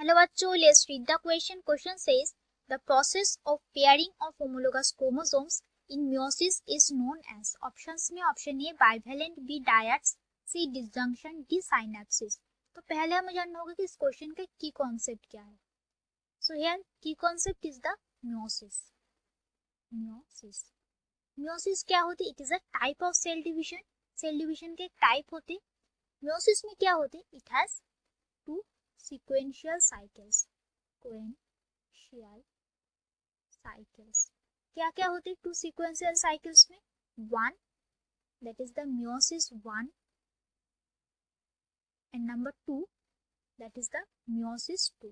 Hello बच्चों, let's read the question. Question says the process of pairing of homologous chromosomes in meiosis is known as. Options में option A bivalent, B dyad, C disjunction, D synapses. तो पहले हमें जानना होगा कि इस question का की कॉन्सेप्ट क्या है. So here key concept is the meiosis. Meiosis क्या होती है? It is a type of cell division. Cell division के टाइप होते. meiosis में क्या होते? It has two sequential cycles. क्या क्या होते टू sequential cycles में? One, that is the meiosis 1, and number 2, that is the meiosis 2.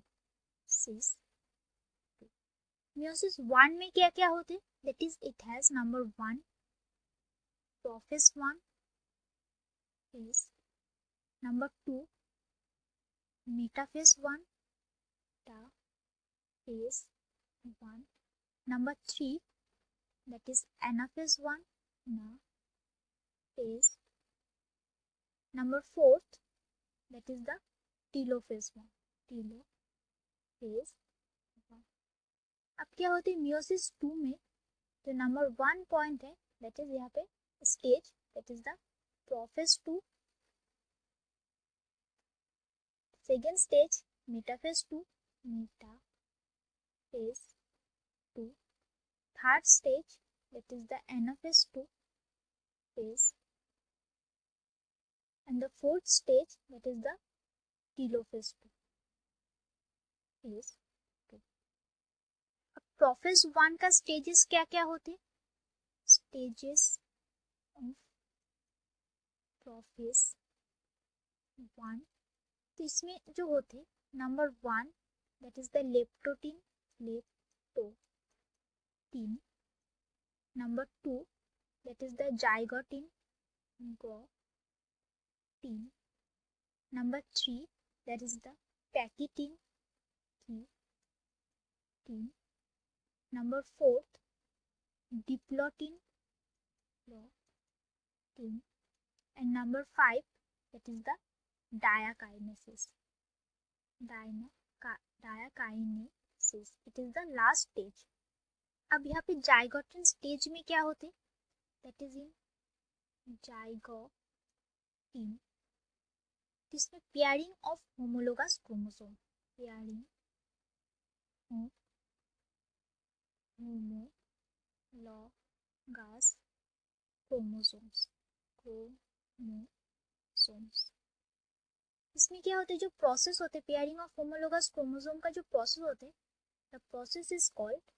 meiosis 1 में क्या क्या होते? That is it has number 1 prophase 1 phase, number 2 metaphase 1 phase 1, number 3 that is anaphase 1 phase, number 4 that is the telophase 1 अब क्या होती है meiosis 2 में? तो नंबर 1 पॉइंट है that is यहाँ पे stage that is the prophase 2, second stage metaphase 2, third stage that is the anaphase 2 phase, and the fourth stage that is the telophase 2 phase. अब prophase 1 का stages क्या क्या होते? stages of prophase 1, तो इसमें जो होते number 1 that is the leptotin, number 2 that is the zygotin, number 3 that is the pachytin, number 4 diplotin, and number 5 that is the diakinesis. It is the last stage. अब यहाँ पे zygotene stage में क्या होते? That is in जाइगोटिन, जिसमें pairing of homologous chromosome, pairing of homologous chromosomes. इसमें क्या होते? जो प्रोसेस होते पेयरिंग ऑफ होमोलोगस क्रोमोसोम का जो प्रोसेस होते, the process is called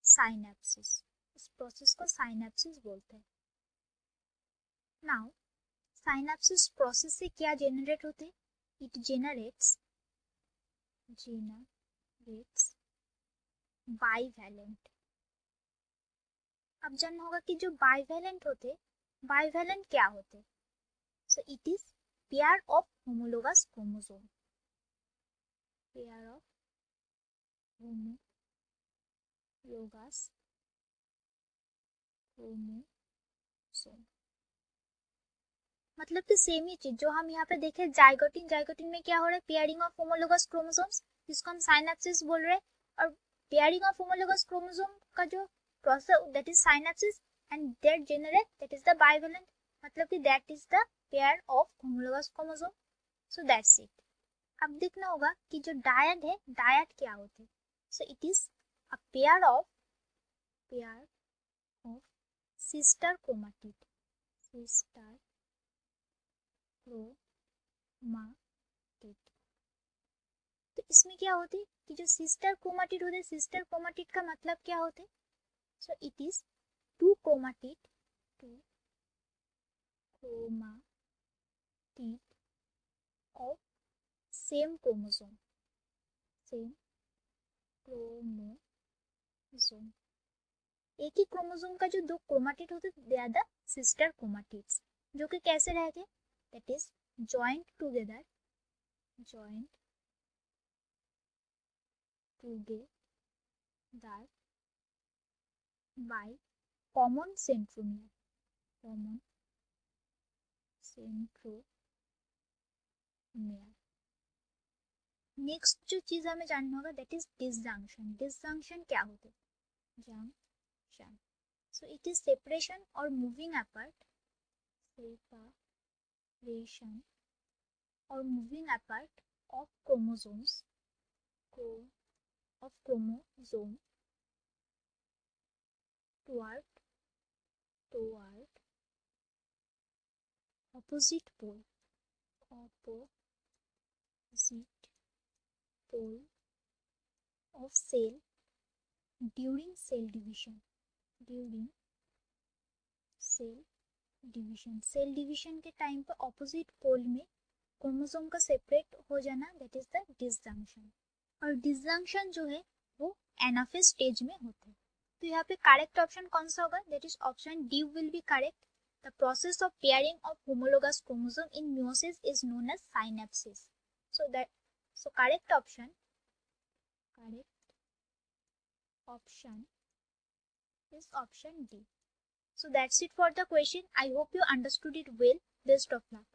synapsis. इस प्रोसेस को साइनेप्सिस बोलते हैं. नाउ साइनेप्सिस प्रोसेस से क्या जेनरेट होते? It generates bivalent. अब जानना होगा कि जो बाइवैलेंट होते, बाइवैलेंट क्या होते? So it is pair of homologous chromosome. Pair of homologous chromosome मतलब कि सेम ही चीज जो हम यहाँ पे देखे जाइगोटिन में क्या हो रहा है? पेयरिंग ऑफ होमोलोगस क्रोमोसोम्स, जिसको हम साइनेप्सिस बोल रहे हैं. और पेयरिंग ऑफ होमोलोगस क्रोमोसोम का जो process that is synapsis, and that generate that is the bivalent, मतलब कि that is the pair of homologous chromosome. So that's it. अब देखना होगा कि जो डायड है, डायड क्या होते? So it is a pair of sister chromatid, तो इसमें क्या होते कि जो सिस्टर क्रोमाटिड होते, सिस्टर क्रोमाटिड का मतलब क्या होते? So it is two chromatid of same chromosome. एक ही क्रोमोसोम का जो दो क्रोमाटिड होते, they are the sister chromatids, जो कि कैसे रहते? That is joined together by common centromere. Next जो चीज हमें जानना होगा दैट इज डिसजंक्शन. डिसजंक्शन क्या होते हैं? Junction. So it is separation or moving apart, separation or moving apart of chromosomes, toward opposite pole of cell during cell division. Cell division के time पर ऑपोजिट पोल में chromosome का separate हो जाना that is the disjunction. और disjunction जो है वो एनाफेज स्टेज में होता है. तो यहाँ पे करेक्ट ऑप्शन कौन सा होगा? That is option D will be correct. The process of pairing of homologous chromosome in meiosis is known as synapsis. So correct option is option D. So that's it for the question. I hope you understood it well. Best of luck.